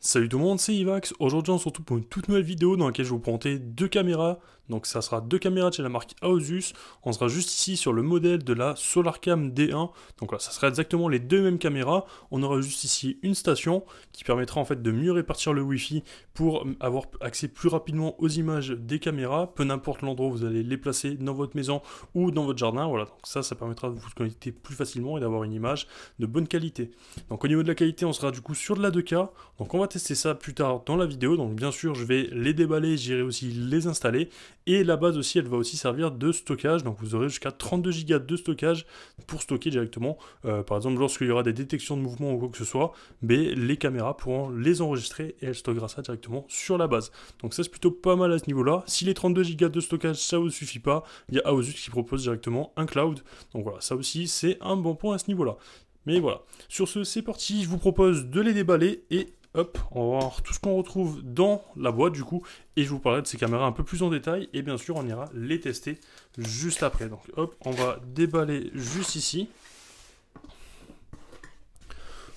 Salut tout le monde, c'est Ivax. Aujourd'hui on se retrouve pour une toute nouvelle vidéo dans laquelle je vais vous présenter deux caméras. Donc ça sera deux caméras de chez la marque Aosus. On sera juste ici sur le modèle de la SolarCam D1. Donc voilà, ça sera exactement les deux mêmes caméras. On aura juste ici une station qui permettra en fait de mieux répartir le Wi-Fi pour avoir accès plus rapidement aux images des caméras, peu n'importe l'endroit où vous allez les placer dans votre maison ou dans votre jardin. Voilà, donc ça permettra de vous connecter plus facilement et d'avoir une image de bonne qualité. Donc au niveau de la qualité, on sera du coup sur de la 2K. Donc on va tester ça plus tard dans la vidéo. Donc bien sûr, je vais les déballer, j'irai aussi les installer. Et la base aussi, elle va aussi servir de stockage. Donc vous aurez jusqu'à 32 Go de stockage pour stocker directement. Par exemple, lorsqu'il y aura des détections de mouvement ou quoi que ce soit, les caméras pourront les enregistrer et elle stockera ça directement sur la base. Donc ça c'est plutôt pas mal à ce niveau-là. Si les 32 Go de stockage ça vous suffit pas, il y a Aosus qui propose directement un cloud. Donc voilà, ça aussi c'est un bon point à ce niveau-là. Mais voilà, sur ce c'est parti, je vous propose de les déballer et hop, on va voir tout ce qu'on retrouve dans la boîte du coup, et je vous parlerai de ces caméras un peu plus en détail, et bien sûr on ira les tester juste après. Donc hop, on va déballer juste ici.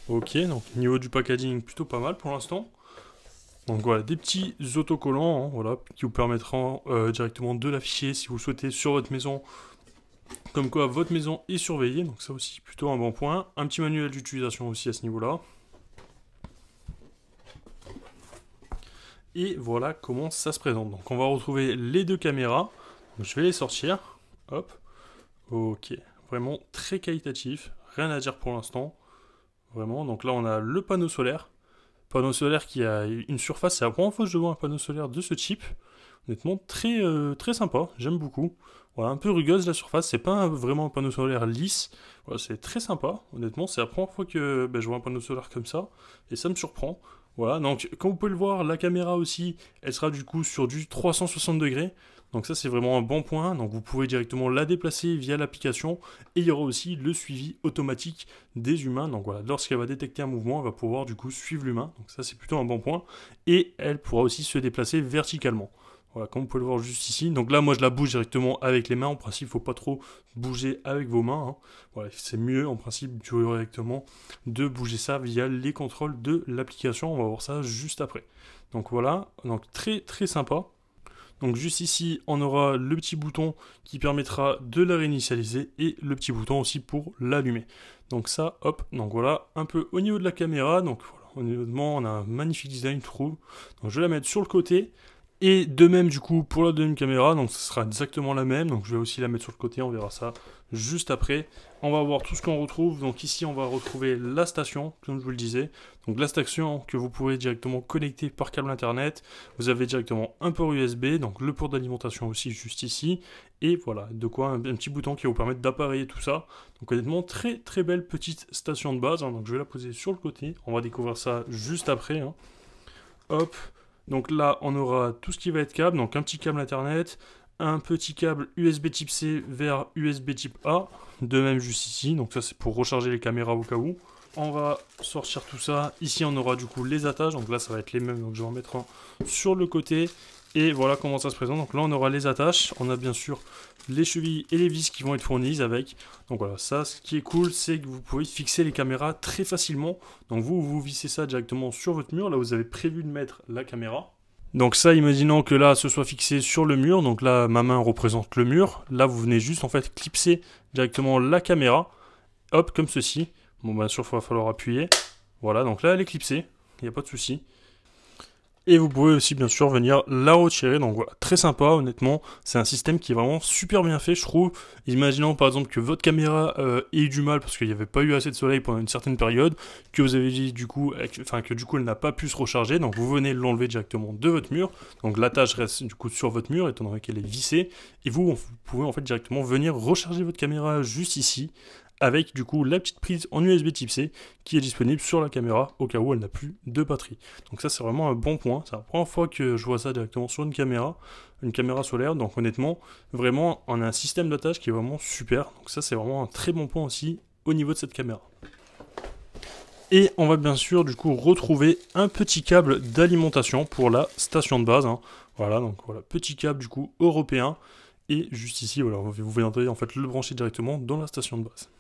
Ok, donc niveau du packaging, plutôt pas mal pour l'instant. Donc voilà, des petits autocollants, hein, voilà, qui vous permettront directement de l'afficher si vous le souhaitez sur votre maison. Comme quoi votre maison est surveillée, donc ça aussi plutôt un bon point. Un petit manuel d'utilisation aussi à ce niveau-là. Et voilà comment ça se présente. Donc on va retrouver les deux caméras. Donc, je vais les sortir. Hop. Ok. Vraiment très qualitatif. Rien à dire pour l'instant. Vraiment. Donc là on a le panneau solaire. Panneau solaire qui a une surface. C'est la première fois que je vois un panneau solaire de ce type. Honnêtement très sympa. J'aime beaucoup. Voilà, un peu rugueuse la surface. C'est pas vraiment un panneau solaire lisse. Voilà, c'est très sympa. Honnêtement, c'est la première fois que je vois un panneau solaire comme ça. Et ça me surprend. Voilà, donc comme vous pouvez le voir, la caméra aussi, elle sera du coup sur du 360 degrés. Donc ça c'est vraiment un bon point, donc vous pouvez directement la déplacer via l'application. Et il y aura aussi le suivi automatique des humains. Donc voilà, lorsqu'elle va détecter un mouvement, elle va pouvoir du coup suivre l'humain. Donc ça c'est plutôt un bon point. Et elle pourra aussi se déplacer verticalement. Voilà, comme vous pouvez le voir juste ici. Donc là, moi, je la bouge directement avec les mains. En principe, il ne faut pas trop bouger avec vos mains. Hein. Voilà, c'est mieux, en principe, directement de bouger ça via les contrôles de l'application. On va voir ça juste après. Donc voilà, donc très sympa. Donc juste ici, on aura le petit bouton qui permettra de la réinitialiser et le petit bouton aussi pour l'allumer. Donc ça, hop, donc voilà, un peu au niveau de la caméra. Donc voilà, honnêtement, on a un magnifique design, je trouve. Donc je vais la mettre sur le côté. Et de même du coup pour la deuxième caméra, donc ce sera exactement la même, donc je vais aussi la mettre sur le côté, on verra ça juste après. On va voir tout ce qu'on retrouve, donc ici on va retrouver la station, comme je vous le disais. Donc la station que vous pouvez directement connecter par câble internet. Vous avez directement un port USB, donc le port d'alimentation aussi juste ici. Et voilà, de quoi un petit bouton qui va vous permettre d'appareiller tout ça. Donc honnêtement très belle petite station de base, hein. Donc je vais la poser sur le côté, on va découvrir ça juste après. Hein. Hop. Donc là, on aura tout ce qui va être câble, donc un petit câble internet, un petit câble USB type C vers USB type A, de même juste ici, donc ça c'est pour recharger les caméras au cas où. On va sortir tout ça, ici on aura du coup les attaches, donc là ça va être les mêmes, donc je vais en mettre un sur le côté, et voilà comment ça se présente. Donc là on aura les attaches, on a bien sûr les chevilles et les vis qui vont être fournies avec. Donc voilà, ça ce qui est cool c'est que vous pouvez fixer les caméras très facilement. Donc vous vissez ça directement sur votre mur, là vous avez prévu de mettre la caméra. Donc ça, imaginons que là, ce soit fixé sur le mur. Donc là, ma main représente le mur. Là, vous venez juste en fait clipser directement la caméra. Hop, comme ceci. Bon, bien sûr, il va falloir appuyer. Voilà, donc là, elle est clipsée. Il n'y a pas de souci. Et vous pouvez aussi bien sûr venir la retirer, donc voilà, très sympa honnêtement, c'est un système qui est vraiment super bien fait je trouve. Imaginons par exemple que votre caméra ait eu du mal parce qu'il n'y avait pas eu assez de soleil pendant une certaine période, que vous avez dit du coup, que du coup elle n'a pas pu se recharger, donc vous venez l'enlever directement de votre mur, donc l'attache reste du coup sur votre mur étant donné qu'elle est vissée, et vous pouvez en fait directement venir recharger votre caméra juste ici, avec du coup la petite prise en USB type C qui est disponible sur la caméra au cas où elle n'a plus de batterie. Donc ça c'est vraiment un bon point, c'est la première fois que je vois ça directement sur une caméra solaire, donc honnêtement, vraiment on a un système d'attache qui est vraiment super, donc ça c'est vraiment un très bon point aussi au niveau de cette caméra. Et on va bien sûr du coup retrouver un petit câble d'alimentation pour la station de base, hein. Voilà, donc voilà, petit câble du coup européen, et juste ici, voilà, vous viendrez en fait le brancher directement dans la station de base.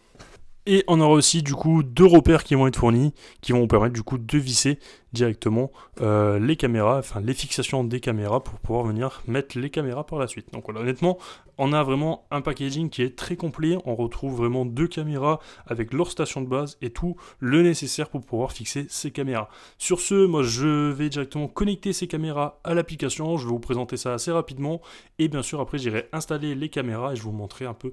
Et on aura aussi du coup deux repères qui vont être fournis, qui vont vous permettre du coup de visser directement les caméras, enfin les fixations des caméras pour pouvoir venir mettre les caméras par la suite. Donc voilà, honnêtement, on a vraiment un packaging qui est très complet. On retrouve vraiment 2 caméras avec leur station de base et tout le nécessaire pour pouvoir fixer ces caméras. Sur ce, moi je vais directement connecter ces caméras à l'application. Je vais vous présenter ça assez rapidement et bien sûr après j'irai installer les caméras et je vais vous montrer un peu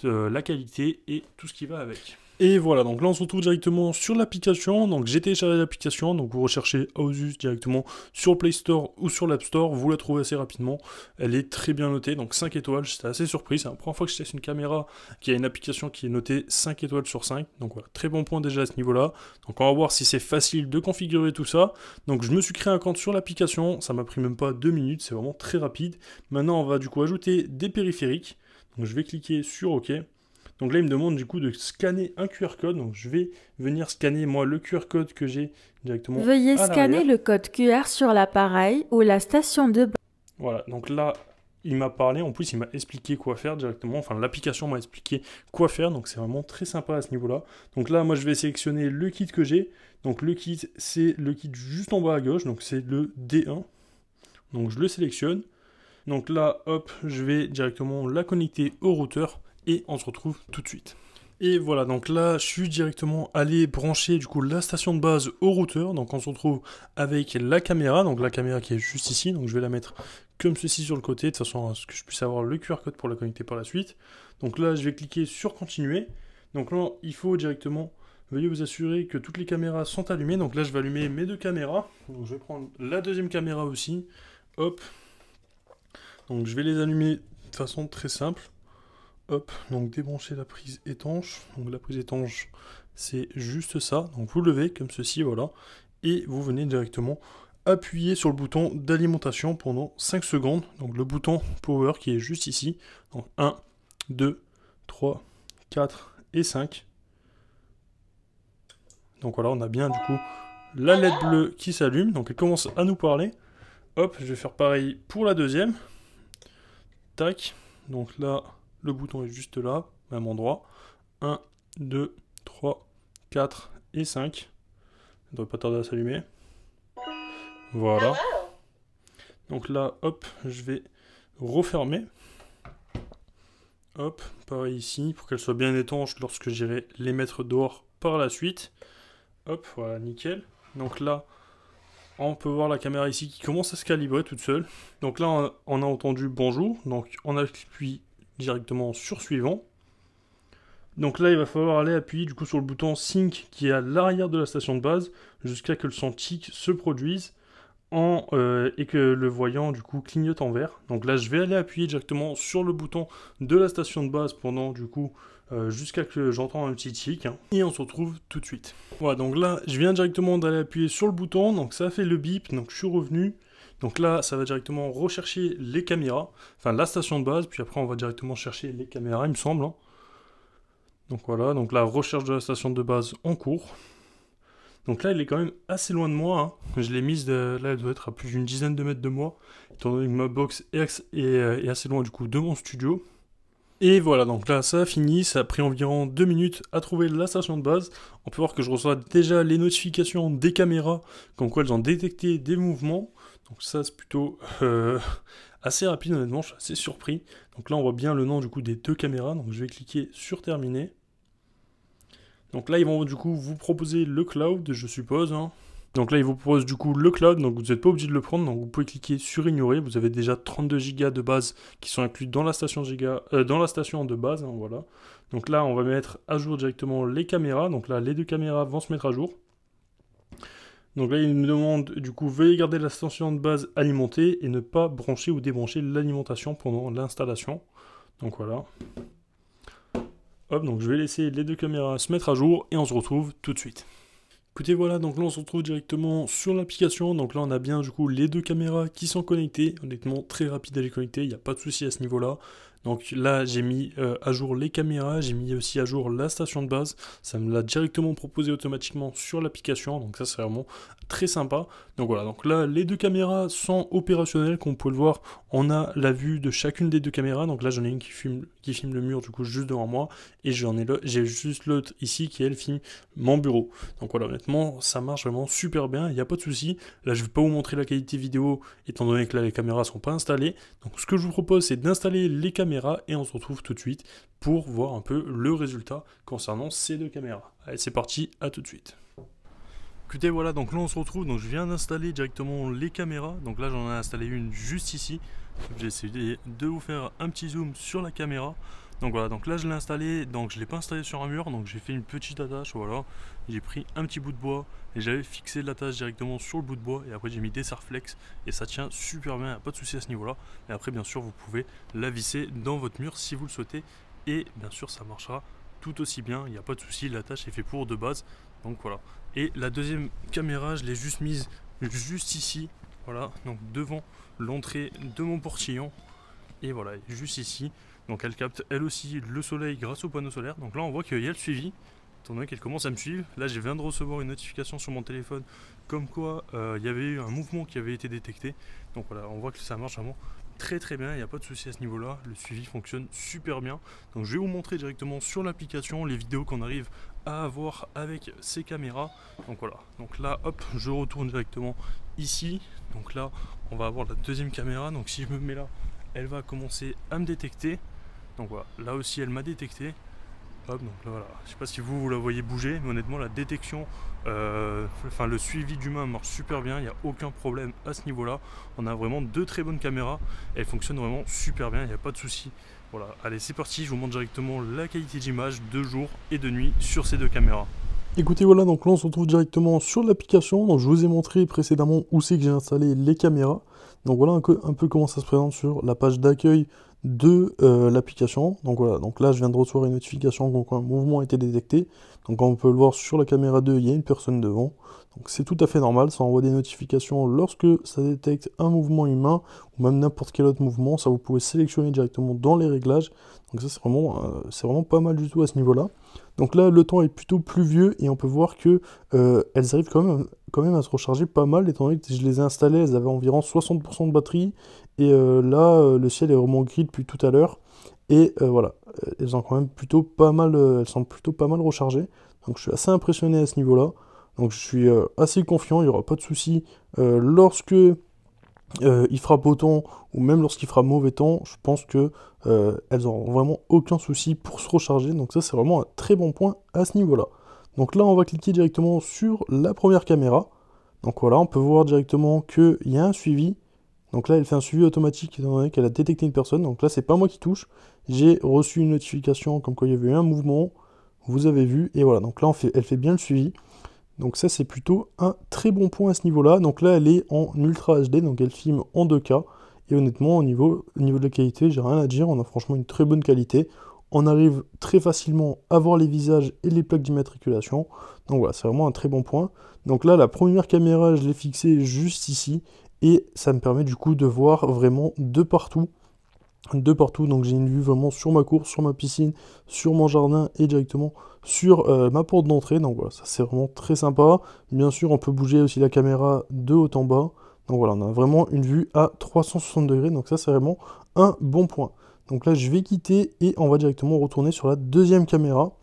la qualité et tout ce qui va avec. Et voilà, donc là on se retrouve directement sur l'application, donc j'ai téléchargé l'application, donc vous recherchez Ausus directement sur le Play Store ou sur l'App Store, vous la trouvez assez rapidement, elle est très bien notée, donc 5 étoiles, j'étais assez surpris, c'est la première fois que je teste une caméra qui a une application qui est notée 5 étoiles sur 5, donc voilà, très bon point déjà à ce niveau-là, donc on va voir si c'est facile de configurer tout ça, donc je me suis créé un compte sur l'application, ça m'a pris même pas 2 minutes, c'est vraiment très rapide, maintenant on va du coup ajouter des périphériques, donc je vais cliquer sur OK. Donc là, il me demande du coup de scanner un QR code. Donc je vais venir scanner moi le QR code que j'ai directement. Veuillez scanner le code QR sur l'appareil ou la station de base. Voilà, donc là, il m'a parlé. En plus, il m'a expliqué quoi faire directement. Enfin, l'application m'a expliqué quoi faire. Donc c'est vraiment très sympa à ce niveau-là. Donc là, moi, je vais sélectionner le kit que j'ai. Donc le kit, c'est le kit juste en bas à gauche. Donc c'est le D1. Donc je le sélectionne. Donc là, hop, je vais directement la connecter au routeur. Et on se retrouve tout de suite. Et voilà, donc là, je suis directement allé brancher du coup la station de base au routeur. Donc on se retrouve avec la caméra, donc la caméra qui est juste ici. Donc je vais la mettre comme ceci sur le côté, de façon à ce que je puisse avoir le QR code pour la connecter par la suite. Donc là, je vais cliquer sur continuer. Donc là, il faut directement, veuillez vous assurer que toutes les caméras sont allumées. Donc là, je vais allumer mes 2 caméras. Donc je vais prendre la deuxième caméra aussi. Hop. Donc je vais les allumer de façon très simple. Hop, donc débrancher la prise étanche. Donc la prise étanche, c'est juste ça. Donc vous levez comme ceci, voilà. Et vous venez directement appuyer sur le bouton d'alimentation pendant 5 secondes. Donc le bouton power qui est juste ici. Donc 1, 2, 3, 4 et 5. Donc voilà, on a bien du coup la LED bleue qui s'allume. Donc elle commence à nous parler. Hop, je vais faire pareil pour la deuxième. Tac. Donc là... le bouton est juste là, même endroit. 1, 2, 3, 4 et 5. Ça ne devrait pas tarder à s'allumer. Voilà. Donc là, hop, je vais refermer. Hop, pareil ici, pour qu'elle soit bien étanche lorsque j'irai les mettre dehors par la suite. Hop, voilà, nickel. Donc là, on peut voir la caméra ici qui commence à se calibrer toute seule. Donc là, on a entendu bonjour. Donc on appuie directement sur suivant. Donc là, il va falloir aller appuyer du coup sur le bouton Sync qui est à l'arrière de la station de base jusqu'à que le son tic se produise et que le voyant du coup clignote en vert. Donc là, je vais aller appuyer directement sur le bouton de la station de base pendant du coup jusqu'à que j'entends un petit tic et on se retrouve tout de suite. Voilà, donc là, je viens directement d'aller appuyer sur le bouton, donc ça fait le bip, donc je suis revenu. Donc là, ça va directement rechercher les caméras, enfin la station de base, puis après on va directement chercher les caméras, il me semble. Donc voilà, donc la recherche de la station de base en cours. Donc là, il est quand même assez loin de moi. Je l'ai mise, là, elle doit être à plus d'une dizaine de mètres de moi, étant donné que ma box est assez loin du coup de mon studio. Et voilà, donc là, ça a fini, ça a pris environ 2 minutes à trouver la station de base. On peut voir que je reçois déjà les notifications des caméras, comme quoi elles ont détecté des mouvements. Donc ça, c'est plutôt assez rapide, honnêtement, je suis assez surpris. Donc là, on voit bien le nom du coup des 2 caméras, donc je vais cliquer sur terminer. Donc là, ils vont du coup vous proposer le cloud, je suppose. Donc là, ils vous proposent du coup le cloud, donc vous n'êtes pas obligé de le prendre, donc vous pouvez cliquer sur ignorer. Vous avez déjà 32 Go de base qui sont inclus dans la station, dans la station de base, voilà. Donc là, on va mettre à jour directement les caméras. Donc là, les 2 caméras vont se mettre à jour. Donc là, il me demande du coup, veuillez garder la station de base alimentée et ne pas brancher ou débrancher l'alimentation pendant l'installation. Donc voilà. Hop, donc je vais laisser les 2 caméras se mettre à jour et on se retrouve tout de suite. Écoutez, voilà, donc là on se retrouve directement sur l'application. Donc là on a bien du coup les 2 caméras qui sont connectées. Honnêtement, très rapide à les connecter, il n'y a pas de souci à ce niveau-là. Donc là, j'ai mis à jour les caméras, j'ai mis aussi à jour la station de base. Ça me l'a directement proposé automatiquement sur l'application, donc ça c'est vraiment très sympa. Donc voilà, donc là, les deux caméras sont opérationnelles, comme vous pouvez le voir. On a la vue de chacune des deux caméras. Donc là, j'en ai une qui filme le mur, du coup, juste devant moi, et j'ai juste l'autre ici qui, elle, filme mon bureau. Donc voilà, honnêtement, ça marche vraiment super bien, il n'y a pas de souci. Là, je ne vais pas vous montrer la qualité vidéo, étant donné que là, les caméras ne sont pas installées. Donc ce que je vous propose, c'est d'installer les caméras, et on se retrouve tout de suite pour voir un peu le résultat concernant ces deux caméras. Allez, c'est parti, à tout de suite. Écoutez, voilà, donc là on se retrouve, donc je viens d'installer directement les caméras. Donc là j'en ai installé une juste ici. J'ai essayé de vous faire un petit zoom sur la caméra. Donc voilà, donc là je l'ai installé, donc je ne l'ai pas installé sur un mur, donc j'ai fait une petite attache, voilà. J'ai pris un petit bout de bois et j'avais fixé l'attache directement sur le bout de bois, et après j'ai mis des serflex et ça tient super bien, pas de souci à ce niveau là. Et après bien sûr vous pouvez la visser dans votre mur si vous le souhaitez, et bien sûr ça marchera tout aussi bien, il n'y a pas de souci, l'attache est fait pour de base. Donc voilà. Et la deuxième caméra, je l'ai juste mise juste ici, voilà, donc devant l'entrée de mon portillon, et voilà, juste ici. Donc elle capte elle aussi le soleil grâce au panneau solaire. Donc là on voit qu'il y a le suivi, étant donné qu'elle commence à me suivre. Là je viens de recevoir une notification sur mon téléphone comme quoi il y avait eu un mouvement qui avait été détecté. Donc voilà, on voit que ça marche vraiment très très bien, il n'y a pas de souci à ce niveau là, le suivi fonctionne super bien. Donc je vais vous montrer directement sur l'application les vidéos qu'on arrive à avoir avec ces caméras. Donc voilà, donc là hop, je retourne directement ici. Donc là on va avoir la deuxième caméra, donc si je me mets là, elle va commencer à me détecter. Donc voilà, là aussi elle m'a détecté. Hop, donc là voilà, je sais pas si vous la voyez bouger, mais honnêtement la détection, enfin le suivi d'humain marche super bien, il n'y a aucun problème à ce niveau là. On a vraiment deux très bonnes caméras, elles fonctionnent vraiment super bien, il n'y a pas de souci. Voilà, allez c'est parti, je vous montre directement la qualité d'image de jour et de nuit sur ces deux caméras. Écoutez voilà, donc là on se retrouve directement sur l'application. Donc je vous ai montré précédemment où c'est que j'ai installé les caméras. Donc voilà un peu comment ça se présente sur la page d'accueil de l'application. Donc voilà, donc là je viens de recevoir une notification comme quoi un mouvement a été détecté. Donc on peut le voir sur la caméra 2, il y a une personne devant. Donc c'est tout à fait normal, ça envoie des notifications lorsque ça détecte un mouvement humain ou même n'importe quel autre mouvement. Ça vous pouvez sélectionner directement dans les réglages. Donc ça c'est vraiment pas mal du tout à ce niveau-là. Donc là le temps est plutôt pluvieux et on peut voir que elles arrivent quand même à se recharger pas mal, étant donné que je les ai installées, elles avaient environ 60% de batterie. Et là, le ciel est vraiment gris depuis tout à l'heure. Et voilà, elles sont quand même plutôt pas mal, elles sont plutôt pas mal rechargées. Donc je suis assez impressionné à ce niveau-là. Donc je suis assez confiant, il n'y aura pas de souci lorsque il fera beau temps ou même lorsqu'il fera mauvais temps. Je pense que elles n'auront vraiment aucun souci pour se recharger. Donc ça c'est vraiment un très bon point à ce niveau-là. Donc là on va cliquer directement sur la première caméra. Donc voilà, on peut voir directement qu'il y a un suivi. Donc là, elle fait un suivi automatique étant donné qu'elle a détecté une personne. Donc là, c'est pas moi qui touche. J'ai reçu une notification comme quoi il y avait eu un mouvement. Vous avez vu. Et voilà, donc là, elle fait bien le suivi. Donc ça, c'est plutôt un très bon point à ce niveau-là. Donc là, elle est en Ultra HD. Donc elle filme en 2K. Et honnêtement, au niveau de la qualité, j'ai rien à dire. On a franchement une très bonne qualité. On arrive très facilement à voir les visages et les plaques d'immatriculation. Donc voilà, c'est vraiment un très bon point. Donc là, la première caméra, je l'ai fixée juste ici. Et ça me permet du coup de voir vraiment de partout. De partout, donc j'ai une vue vraiment sur ma cour, sur ma piscine, sur mon jardin et directement sur ma porte d'entrée. Donc voilà, ça c'est vraiment très sympa. Bien sûr, on peut bouger aussi la caméra de haut en bas. Donc voilà, on a vraiment une vue à 360 degrés. Donc ça c'est vraiment un bon point. Donc là, je vais quitter et on va directement retourner sur la deuxième caméra.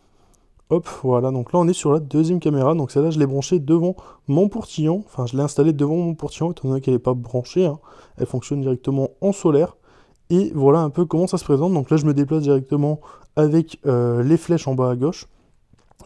Hop, voilà, donc là on est sur la deuxième caméra, donc celle-là je l'ai branchée devant mon portillon, enfin je l'ai installée devant mon portillon, étant donné qu'elle n'est pas branchée, hein. Elle fonctionne directement en solaire, et voilà un peu comment ça se présente. Donc là je me déplace directement avec les flèches en bas à gauche,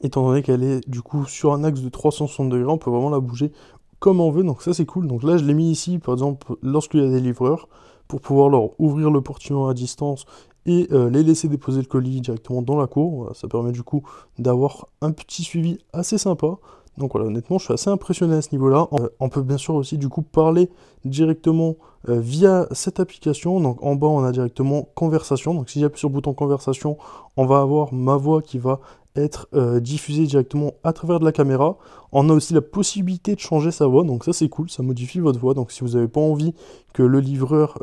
étant donné qu'elle est du coup sur un axe de 360 degrés, on peut vraiment la bouger comme on veut, donc ça c'est cool. Donc là je l'ai mis ici, par exemple, lorsqu'il y a des livreurs, pour pouvoir leur ouvrir le portillon à distance et les laisser déposer le colis directement dans la cour. Voilà, ça permet du coup d'avoir un petit suivi assez sympa. Donc voilà, honnêtement, je suis assez impressionné à ce niveau-là. On peut bien sûr aussi du coup parler directement via cette application. Donc en bas, on a directement conversation. Donc si j'appuie sur le bouton conversation, on va avoir ma voix qui va être diffusée directement à travers de la caméra. On a aussi la possibilité de changer sa voix. Donc ça, c'est cool, ça modifie votre voix. Donc si vous n'avez pas envie que le livreur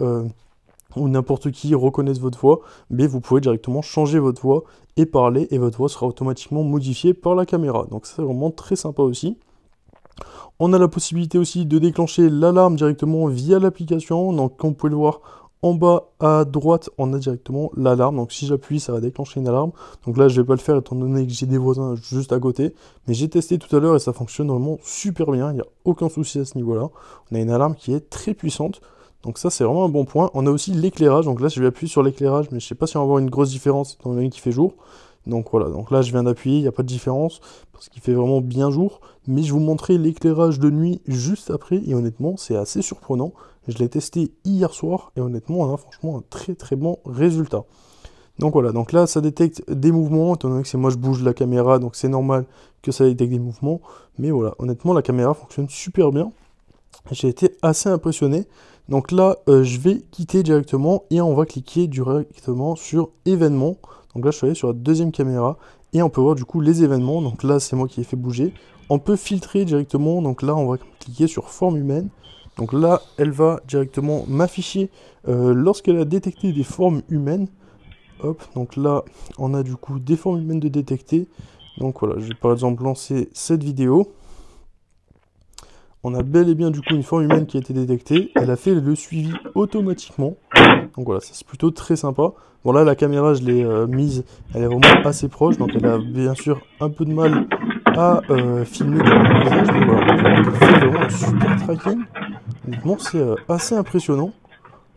ou n'importe qui reconnaisse votre voix, mais vous pouvez directement changer votre voix et parler, et votre voix sera automatiquement modifiée par la caméra. Donc c'est vraiment très sympa aussi. On a la possibilité aussi de déclencher l'alarme directement via l'application. Donc comme vous pouvez le voir en bas à droite, on a directement l'alarme. Donc si j'appuie, ça va déclencher une alarme. Donc là, je ne vais pas le faire étant donné que j'ai des voisins juste à côté. Mais j'ai testé tout à l'heure et ça fonctionne vraiment super bien. Il n'y a aucun souci à ce niveau-là. On a une alarme qui est très puissante. Donc ça, c'est vraiment un bon point. On a aussi l'éclairage. Donc là, je vais appuyer sur l'éclairage, mais je ne sais pas si on va avoir une grosse différence étant donné qu'il fait jour. Donc voilà, donc là je viens d'appuyer, il n'y a pas de différence, parce qu'il fait vraiment bien jour, mais je vous montrerai l'éclairage de nuit juste après, et honnêtement c'est assez surprenant. Je l'ai testé hier soir, et honnêtement on a franchement un très très bon résultat. Donc voilà, donc là ça détecte des mouvements, étant donné que c'est moi je bouge la caméra, donc c'est normal que ça détecte des mouvements, mais voilà, honnêtement la caméra fonctionne super bien, j'ai été assez impressionné. Donc là je vais quitter directement, et on va cliquer directement sur événements. Donc là, je suis allé sur la deuxième caméra et on peut voir du coup les événements. Donc là, c'est moi qui ai fait bouger. On peut filtrer directement. Donc là, on va cliquer sur forme humaine. Donc là, elle va directement m'afficher lorsqu'elle a détecté des formes humaines. Hop, donc là, on a du coup des formes humaines de détecter. Donc voilà, je vais par exemple lancer cette vidéo. On a bel et bien du coup une forme humaine qui a été détectée. Elle a fait le suivi automatiquement. Donc voilà, c'est plutôt très sympa. Bon là, la caméra, je l'ai mise, elle est vraiment assez proche. Donc elle a bien sûr un peu de mal à filmer le visage. Mais voilà, elle fait vraiment un super tracking. Honnêtement, c'est assez impressionnant.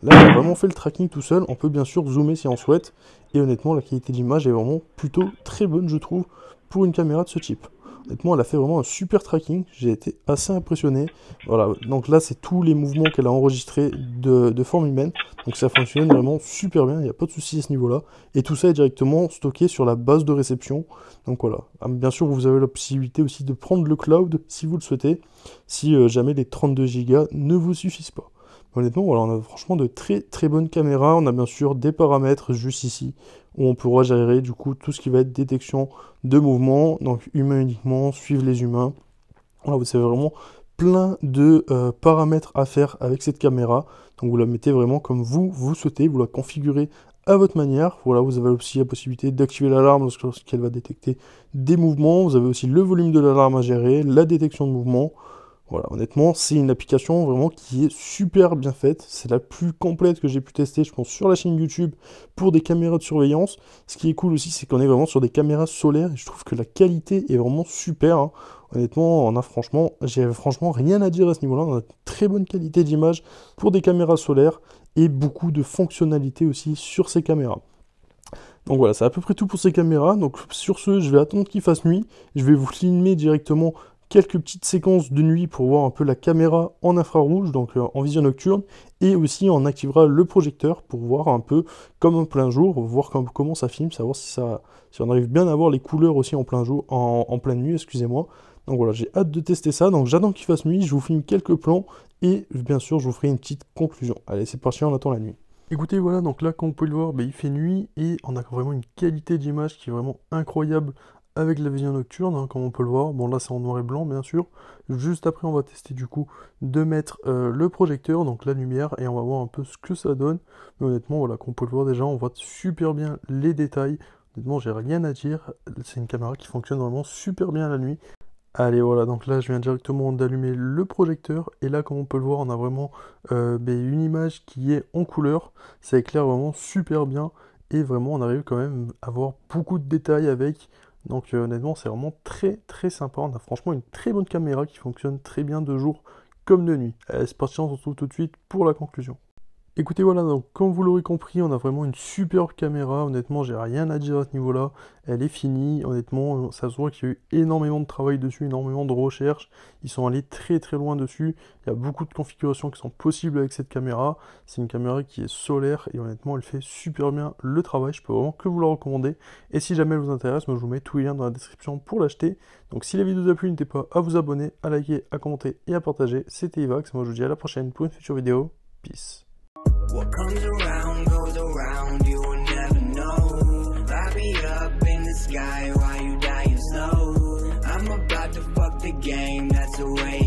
Là, elle a vraiment fait le tracking tout seul. On peut bien sûr zoomer si on souhaite. Et honnêtement, la qualité d'image est vraiment plutôt très bonne, je trouve, pour une caméra de ce type. Honnêtement, elle a fait vraiment un super tracking. J'ai été assez impressionné. Voilà, donc là, c'est tous les mouvements qu'elle a enregistrés de forme humaine. Donc ça fonctionne vraiment super bien. Il n'y a pas de souci à ce niveau-là. Et tout ça est directement stocké sur la base de réception. Donc voilà. Bien sûr, vous avez la possibilité aussi de prendre le cloud si vous le souhaitez. Si jamais les 32 Go ne vous suffisent pas. Honnêtement, voilà, on a franchement de très très bonnes caméras. On a bien sûr des paramètres juste ici où on pourra gérer du coup tout ce qui va être détection de mouvement, donc humain uniquement, suivre les humains. Voilà, vous avez vraiment plein de paramètres à faire avec cette caméra. Donc vous la mettez vraiment comme vous souhaitez, vous la configurez à votre manière. Voilà, vous avez aussi la possibilité d'activer l'alarme lorsqu'elle va détecter des mouvements. Vous avez aussi le volume de l'alarme à gérer, la détection de mouvement. Voilà, honnêtement, c'est une application vraiment qui est super bien faite. C'est la plus complète que j'ai pu tester, je pense, sur la chaîne YouTube pour des caméras de surveillance. Ce qui est cool aussi, c'est qu'on est vraiment sur des caméras solaires et je trouve que la qualité est vraiment super. Hein. Honnêtement, j'ai franchement rien à dire à ce niveau-là. On a une très bonne qualité d'image pour des caméras solaires et beaucoup de fonctionnalités aussi sur ces caméras. Donc voilà, c'est à peu près tout pour ces caméras. Donc sur ce, je vais attendre qu'il fasse nuit. Je vais vous filmer directement quelques petites séquences de nuit pour voir un peu la caméra en infrarouge, donc en vision nocturne, et aussi on activera le projecteur pour voir un peu comme en plein jour, voir comment ça filme, savoir si on arrive bien à voir les couleurs aussi en plein jour, en pleine nuit, excusez-moi. Donc voilà, j'ai hâte de tester ça, donc j'attends qu'il fasse nuit, je vous filme quelques plans, et bien sûr je vous ferai une petite conclusion. Allez, c'est parti, on attend la nuit. Écoutez, voilà, donc là, comme vous pouvez le voir, il fait nuit, et on a vraiment une qualité d'image qui est vraiment incroyable, avec la vision nocturne, hein, comme on peut le voir. Bon là c'est en noir et blanc bien sûr. Juste après on va tester du coup de mettre le projecteur, donc la lumière, et on va voir un peu ce que ça donne. Mais honnêtement voilà, comme on peut le voir déjà, on voit super bien les détails. Honnêtement j'ai rien à dire, c'est une caméra qui fonctionne vraiment super bien la nuit. Allez voilà, donc là je viens directement d'allumer le projecteur, et là comme on peut le voir on a vraiment une image qui est en couleur. Ça éclaire vraiment super bien, et vraiment on arrive quand même à avoir beaucoup de détails avec. Donc honnêtement c'est vraiment très très sympa, on a franchement une très bonne caméra qui fonctionne très bien de jour comme de nuit. Allez, c'est parti, on se retrouve tout de suite pour la conclusion. Écoutez voilà, donc comme vous l'aurez compris, on a vraiment une superbe caméra, honnêtement j'ai rien à dire à ce niveau-là, elle est finie, honnêtement ça se voit qu'il y a eu énormément de travail dessus, énormément de recherches, ils sont allés très très loin dessus, il y a beaucoup de configurations qui sont possibles avec cette caméra, c'est une caméra qui est solaire et honnêtement elle fait super bien le travail, je peux vraiment que vous la recommander, et si jamais elle vous intéresse, moi je vous mets tous les liens dans la description pour l'acheter. Donc si la vidéo vous a plu, n'hésitez pas à vous abonner, à liker, à commenter et à partager. C'était Ivax, moi je vous dis à la prochaine pour une future vidéo, peace. What comes around goes around, you will never know. Light me up in the sky while you dying slow. I'm about to fuck the game, that's the way